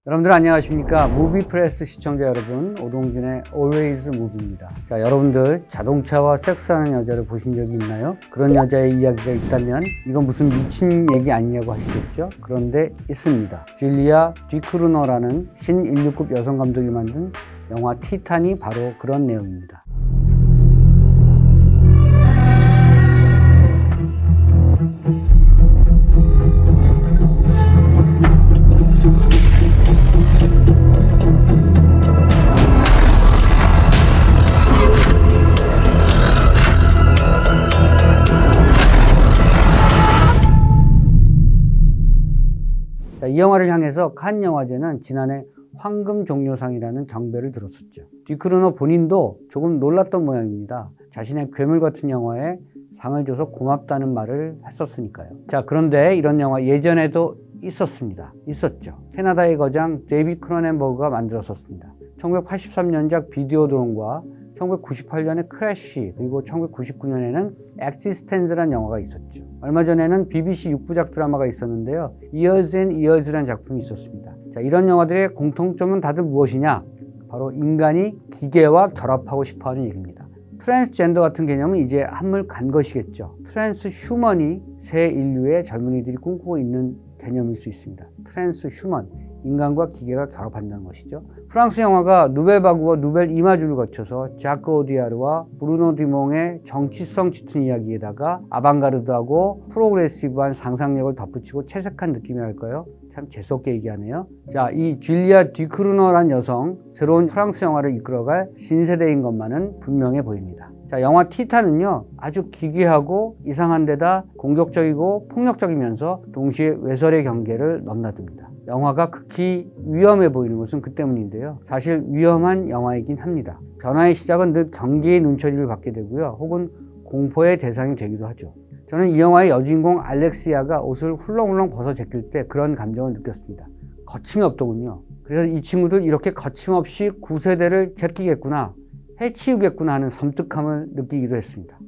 여러분들 안녕하십니까? 무비프레스 시청자 여러분, 오동준의 Always Movie입니다. 자, 여러분들 자동차와 섹스하는 여자를 보신 적이 있나요? 그런 여자의 이야기가 있다면 이건 무슨 미친 얘기 아니냐고 하시겠죠? 그런데 있습니다. 줄리아 디크루너라는 신인류급 여성 감독이 만든 영화 티탄이 바로 그런 내용입니다. 이 영화를 향해서 칸 영화제는 지난해 황금 종려상이라는 경배를 들었었죠. 디크루너 본인도 조금 놀랐던 모양입니다. 자신의 괴물 같은 영화에 상을 줘서 고맙다는 말을 했었으니까요. 자, 그런데 이런 영화 예전에도 있었죠. 캐나다의 거장 데이빗 크로넨버그가 만들었었습니다. 1983년작 비디오드롬과 1998년에 크래쉬, 그리고 1999년에는 엑시스텐즈라는 영화가 있었죠. 얼마 전에는 BBC 6부작 드라마가 있었는데요. Years and Years라는 작품이 있었습니다. 자, 이런 영화들의 공통점은 다들 무엇이냐? 바로 인간이 기계와 결합하고 싶어하는 얘기입니다. 트랜스젠더 같은 개념은 이제 한물 간 것이겠죠. 트랜스 휴먼이 새 인류의 젊은이들이 꿈꾸고 있는 개념일 수 있습니다. 트랜스 휴먼, 인간과 기계가 결합한다는 것이죠. 프랑스 영화가 누벨 바구와 누벨 이마주를 거쳐서 자크 오디아르와 브루노 디몽의 정치성 짙은 이야기에다가 아방가르드하고 프로그레시브한 상상력을 덧붙이고 채색한 느낌이랄까요? 참 재수없게 얘기하네요. 자, 이 줄리아 디크루너란 여성, 새로운 프랑스 영화를 이끌어갈 신세대인 것만은 분명해 보입니다. 자, 영화 티탄은요, 아주 기괴하고 이상한 데다 공격적이고 폭력적이면서 동시에 외설의 경계를 넘나듭니다. 영화가 극히 위험해 보이는 것은 그 때문인데요. 사실 위험한 영화이긴 합니다. 변화의 시작은 늘 경계의 눈초리를 받게 되고요. 혹은 공포의 대상이 되기도 하죠. 저는 이 영화의 여주인공 알렉시아가 옷을 훌렁훌렁 벗어 제낄 때 그런 감정을 느꼈습니다. 거침이 없더군요. 그래서 이 친구들 이렇게 거침없이 구세대를 제끼겠구나, 해치우겠구나 하는 섬뜩함을 느끼기도 했습니다.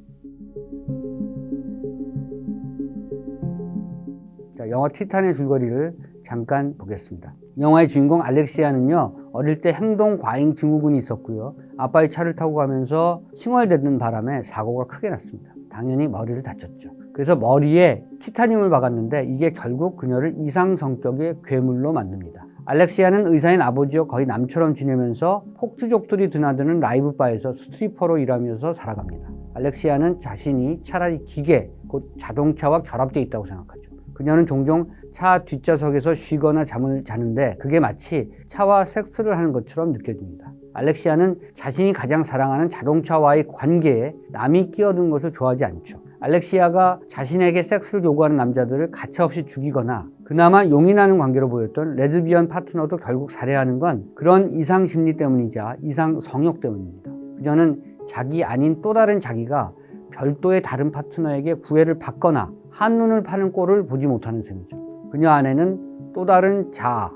자, 영화 티탄의 줄거리를 잠깐 보겠습니다. 영화의 주인공 알렉시아는요, 어릴 때 행동 과잉 증후군이 있었고요. 아빠의 차를 타고 가면서 칭얼대는 바람에 사고가 크게 났습니다. 당연히 머리를 다쳤죠. 그래서 머리에 티타늄을 박았는데 이게 결국 그녀를 이상 성격의 괴물로 만듭니다. 알렉시아는 의사인 아버지와 거의 남처럼 지내면서 폭주족들이 드나드는 라이브 바에서 스트리퍼로 일하면서 살아갑니다. 알렉시아는 자신이 차라리 기계, 곧 자동차와 결합되어 있다고 생각하죠. 그녀는 종종 차 뒷좌석에서 쉬거나 잠을 자는데 그게 마치 차와 섹스를 하는 것처럼 느껴집니다. 알렉시아는 자신이 가장 사랑하는 자동차와의 관계에 남이 끼어든 것을 좋아하지 않죠. 알렉시아가 자신에게 섹스를 요구하는 남자들을 가차없이 죽이거나 그나마 용인하는 관계로 보였던 레즈비언 파트너도 결국 살해하는 건 그런 이상 심리 때문이자 이상 성욕 때문입니다. 그녀는 자기 아닌 또 다른 자기가 별도의 다른 파트너에게 구애를 받거나 한눈을 파는 꼴을 보지 못하는 셈이죠. 그녀 안에는 또 다른 자아,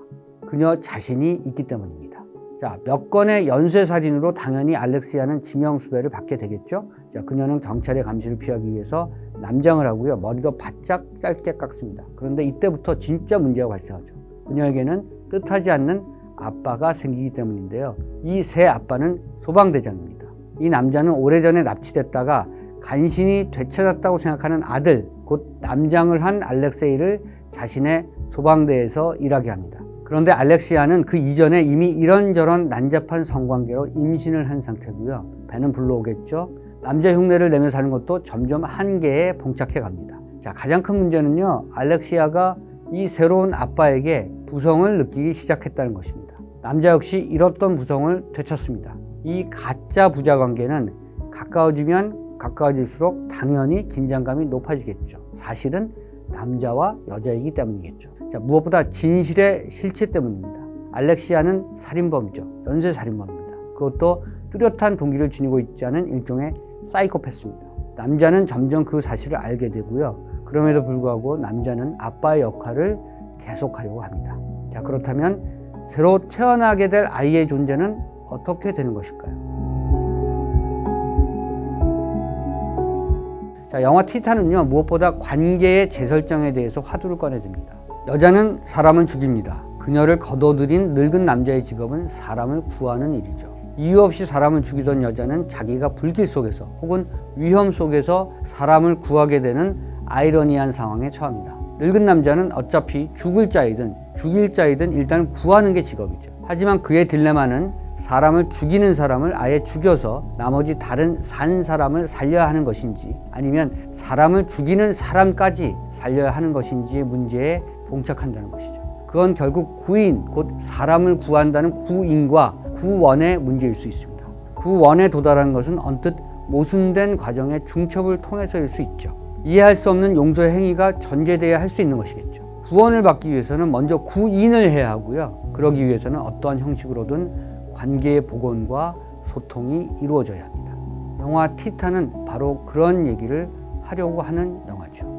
그녀 자신이 있기 때문입니다. 자, 몇 건의 연쇄살인으로 당연히 알렉시아는 지명수배를 받게 되겠죠. 자, 그녀는 경찰의 감시를 피하기 위해서 남장을 하고요. 머리도 바짝 짧게 깎습니다. 그런데 이때부터 진짜 문제가 발생하죠. 그녀에게는 뜻하지 않는 아빠가 생기기 때문인데요. 이 새 아빠는 소방대장입니다. 이 남자는 오래전에 납치됐다가 간신히 되찾았다고 생각하는 아들, 곧 남장을 한 알렉세이를 자신의 소방대에서 일하게 합니다. 그런데 알렉시아는 그 이전에 이미 이런저런 난잡한 성관계로 임신을 한 상태고요. 배는 불러오겠죠. 남자 흉내를 내며 사는 것도 점점 한계에 봉착해 갑니다. 자, 가장 큰 문제는요, 알렉시아가 이 새로운 아빠에게 부성을 느끼기 시작했다는 것입니다. 남자 역시 잃었던 부성을 되찾습니다. 이 가짜 부자 관계는 가까워지면 가까워질수록 당연히 긴장감이 높아지겠죠. 사실은 남자와 여자이기 때문이겠죠. 자, 무엇보다 진실의 실체 때문입니다. 알렉시아는 살인범이죠. 연쇄살인범입니다. 그것도 뚜렷한 동기를 지니고 있지 않은 일종의 사이코패스입니다. 남자는 점점 그 사실을 알게 되고요. 그럼에도 불구하고 남자는 아빠의 역할을 계속하려고 합니다. 자, 그렇다면 새로 태어나게 될 아이의 존재는 어떻게 되는 것일까요? 자, 영화 티탄은요, 무엇보다 관계의 재설정에 대해서 화두를 꺼내듭니다. 여자는 사람을 죽입니다. 그녀를 거둬들인 늙은 남자의 직업은 사람을 구하는 일이죠. 이유 없이 사람을 죽이던 여자는 자기가 불길 속에서 혹은 위험 속에서 사람을 구하게 되는 아이러니한 상황에 처합니다. 늙은 남자는 어차피 죽을 자이든 죽일 자이든 일단 구하는 게 직업이죠. 하지만 그의 딜레마는 사람을 죽이는 사람을 아예 죽여서 나머지 다른 산 사람을 살려야 하는 것인지 아니면 사람을 죽이는 사람까지 살려야 하는 것인지의 문제에 봉착한다는 것이죠. 그건 결국 구인, 곧 사람을 구한다는 구인과 구원의 문제일 수 있습니다. 구원에 도달하는 것은 언뜻 모순된 과정의 중첩을 통해서일 수 있죠. 이해할 수 없는 용서의 행위가 전제되어야 할 수 있는 것이겠죠. 구원을 받기 위해서는 먼저 구인을 해야 하고요. 그러기 위해서는 어떠한 형식으로든 관계의 복원과 소통이 이루어져야 합니다. 영화 티탄은 바로 그런 얘기를 하려고 하는 영화죠.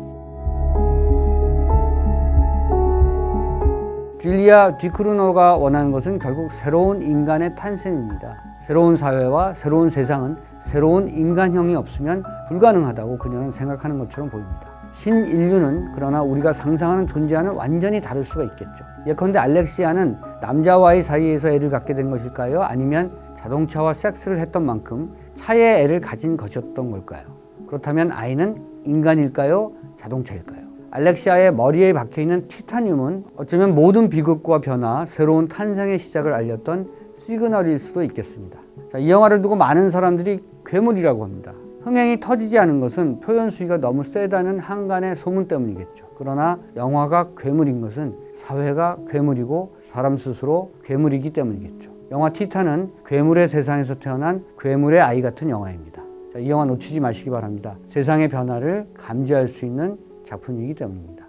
줄리아 디크루노가 원하는 것은 결국 새로운 인간의 탄생입니다. 새로운 사회와 새로운 세상은 새로운 인간형이 없으면 불가능하다고 그녀는 생각하는 것처럼 보입니다. 신인류는 그러나 우리가 상상하는 존재와는 완전히 다를 수가 있겠죠. 예컨대 알렉시아는 남자와의 사이에서 애를 갖게 된 것일까요? 아니면 자동차와 섹스를 했던 만큼 차에 애를 가진 것이었던 걸까요? 그렇다면 아이는 인간일까요? 자동차일까요? 알렉시아의 머리에 박혀있는 티타늄은 어쩌면 모든 비극과 변화, 새로운 탄생의 시작을 알렸던 시그널일 수도 있겠습니다. 자, 이 영화를 두고 많은 사람들이 괴물이라고 합니다. 흥행이 터지지 않은 것은 표현 수위가 너무 세다는 한간의 소문 때문이겠죠. 그러나 영화가 괴물인 것은 사회가 괴물이고 사람 스스로 괴물이기 때문이겠죠. 영화 티탄은 괴물의 세상에서 태어난 괴물의 아이 같은 영화입니다. 자, 이 영화 놓치지 마시기 바랍니다. 세상의 변화를 감지할 수 있는 작품이기 때문입니다.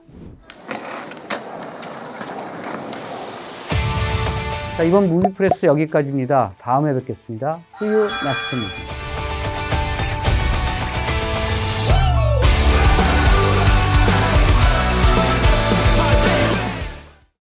자, 이번 무비프레스 여기까지입니다. 다음에 뵙겠습니다. See you next movie.